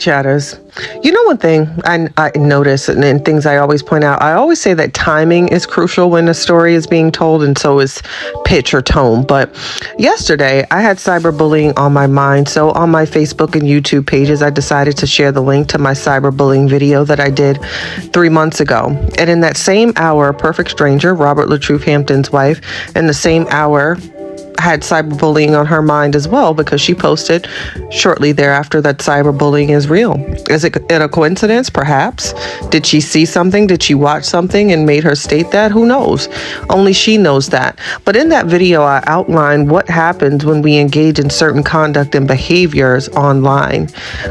chatters. You know, one thing I notice, and things I always point out, I always say that timing is crucial when a story is being told, and so is pitch or tone. But yesterday, I had cyberbullying on my mind. So on my Facebook and YouTube pages, I decided to share the link to my cyberbullying video that I did 3 months ago. And in that same hour, a perfect stranger, Robert Latruths Hampton's wife, in the same hour, had cyberbullying on her mind as well, because she posted shortly thereafter that cyberbullying is real. Is it a coincidence? Perhaps. Did she see something? Did she watch something and made her state that? Who knows? Only she knows that. But in that video, I outlined what happens when we engage in certain conduct and behaviors online.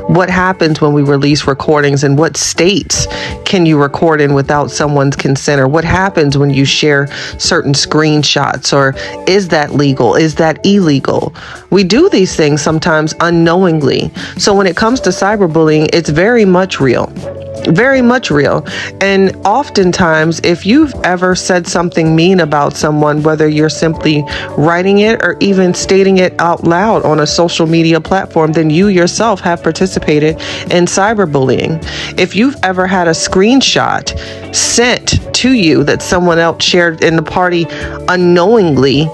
What happens when we release recordings, and what states can you record in without someone's consent? Or what happens when you share certain screenshots? Or is that legal? Is that illegal? We do these things sometimes unknowingly. So when it comes to cyberbullying, it's very much real. Very much real. And oftentimes, if you've ever said something mean about someone, whether you're simply writing it or even stating it out loud on a social media platform, then you yourself have participated in cyberbullying. If you've ever had a screenshot sent to you that someone else shared in the party unknowingly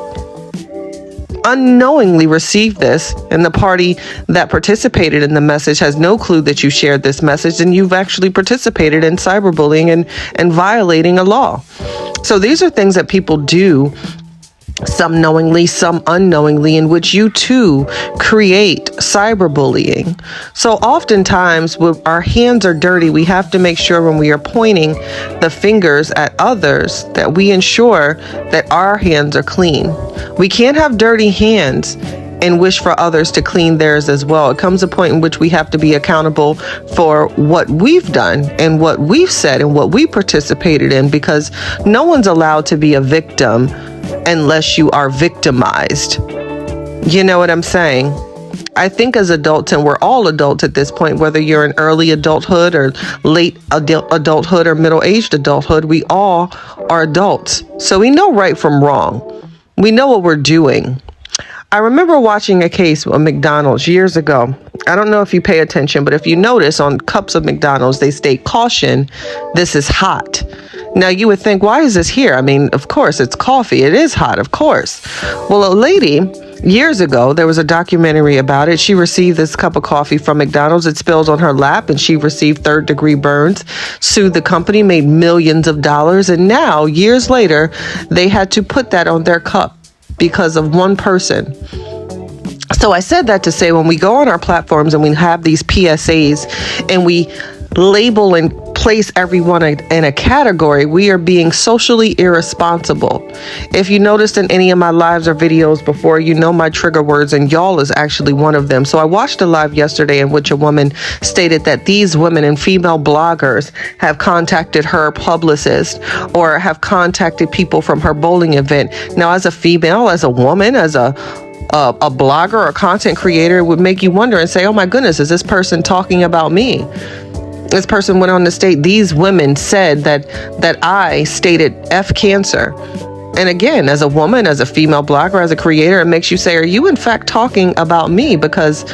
received this, and the party that participated in the message has no clue that you shared this message, then you've actually participated in cyberbullying and violating a law. So these are things that people do, some knowingly, some unknowingly, in which you too create cyberbullying. So oftentimes when our hands are dirty, we have to make sure when we are pointing the fingers at others that we ensure that our hands are clean. We can't have dirty hands and wish for others to clean theirs as well. It comes a point in which we have to be accountable for what we've done and what we've said and what we participated in, because no one's allowed to be a victim unless you are victimized. You know what I'm saying? I think as adults, and we're all adults at this point, whether you're in early adulthood or late adulthood or middle-aged adulthood, we all are adults. So we know right from wrong. We know what we're doing. I remember watching a case of McDonald's years ago. I don't know if you pay attention, but if you notice on cups of McDonald's, they state, "Caution, this is hot." Now you would think, why is this here? I mean, of course, it's coffee. It is hot, of course. Well, a lady years ago, there was a documentary about it. She received this cup of coffee from McDonald's. It spilled on her lap and she received third-degree burns, sued the company, made millions of dollars. And now, years later, they had to put that on their cup because of one person. So I said that to say, when we go on our platforms and we have these PSAs and we label and place everyone in a category, we are being socially irresponsible. If you noticed in any of my lives or videos before, you know my trigger words, and y'all is actually one of them. So I watched a live yesterday in which a woman stated that these women and female bloggers have contacted her publicist or have contacted people from her bowling event. Now, as a female, as a woman, as a blogger or content creator, it would make you wonder and say, oh my goodness, is this person talking about me? This person went on to state, these women said that I stated F cancer. And again, as a woman, as a female blogger, as a creator, it makes you say, are you in fact talking about me? Because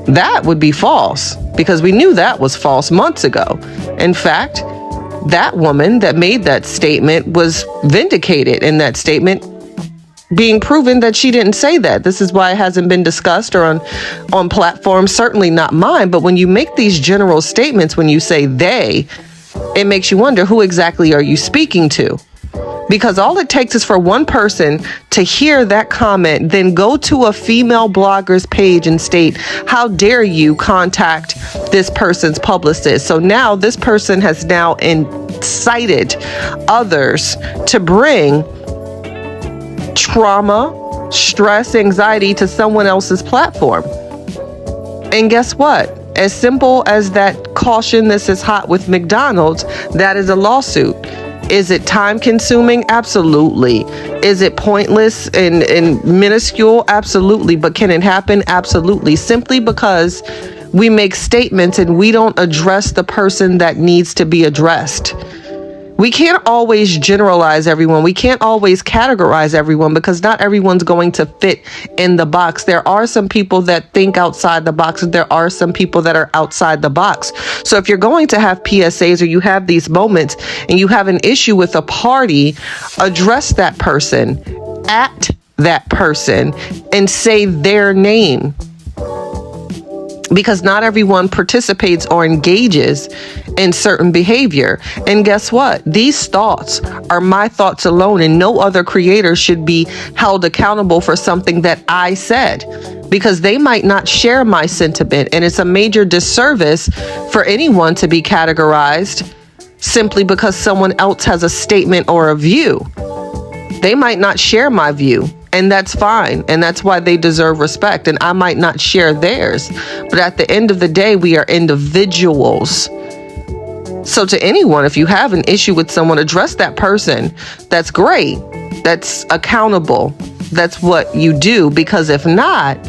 that would be false, because we knew that was false months ago. In fact, that woman that made that statement was vindicated in that statement, being proven that she didn't say that. This is why it hasn't been discussed or on platforms, certainly not mine. But when you make these general statements, when you say they, it makes you wonder, who exactly are you speaking to? Because all it takes is for one person to hear that comment, then go to a female blogger's page and state, how dare you contact this person's publicist? So now this person has now incited others to bring trauma, stress, anxiety to someone else's platform. And guess what? As simple as that caution, this is hot with McDonald's, that is a lawsuit. Is it time consuming? Absolutely. Is it pointless and minuscule? Absolutely. But can it happen? Absolutely. Simply because we make statements and we don't address the person that needs to be addressed. We can't always generalize everyone. We can't always categorize everyone because not everyone's going to fit in the box. There are some people that think outside the box, and there are some people that are outside the box. So if you're going to have PSAs or you have these moments and you have an issue with a party, address that person, at that person, and say their name. Because not everyone participates or engages in certain behavior. And guess what? These thoughts are my thoughts alone, and no other creator should be held accountable for something that I said, because they might not share my sentiment. And it's a major disservice for anyone to be categorized simply because someone else has a statement or a view. They might not share my view. And that's fine. And that's why they deserve respect. And I might not share theirs. But at the end of the day, we are individuals. So to anyone, if you have an issue with someone, address that person. That's great. That's accountable. That's what you do. Because if not,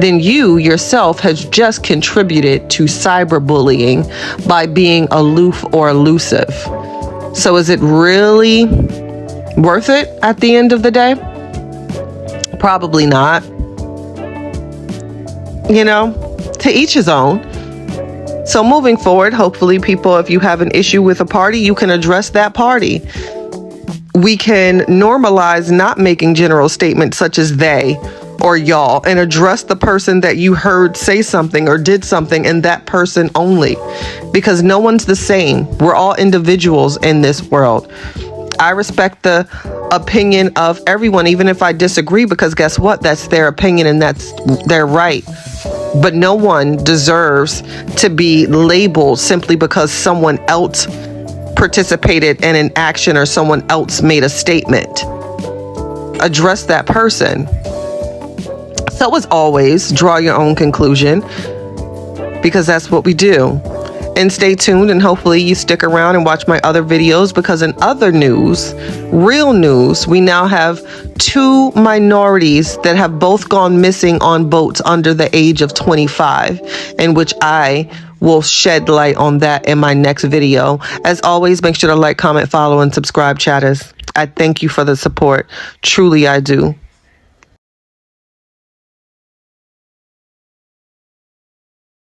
then you yourself has just contributed to cyberbullying by being aloof or elusive. So is it really worth it at the end of the day? Probably not. You know, to each his own. So moving forward, hopefully people, if you have an issue with a party, you can address that party. We can normalize not making general statements such as they or y'all, and address the person that you heard say something or did something, and that person only. Because no one's the same. We're all individuals in this world. I respect the opinion of everyone, even if I disagree, because guess what? That's their opinion and that's their right. But no one deserves to be labeled simply because someone else participated in an action or someone else made a statement. Address that person. So as always, draw your own conclusion, because that's what we do. And stay tuned, and hopefully you stick around and watch my other videos, because in other news, real news, we now have 2 minorities that have both gone missing on boats under the age of 25, in which I will shed light on that in my next video. As always, make sure to like, comment, follow, and subscribe, chatters. I thank you for the support. Truly, I do.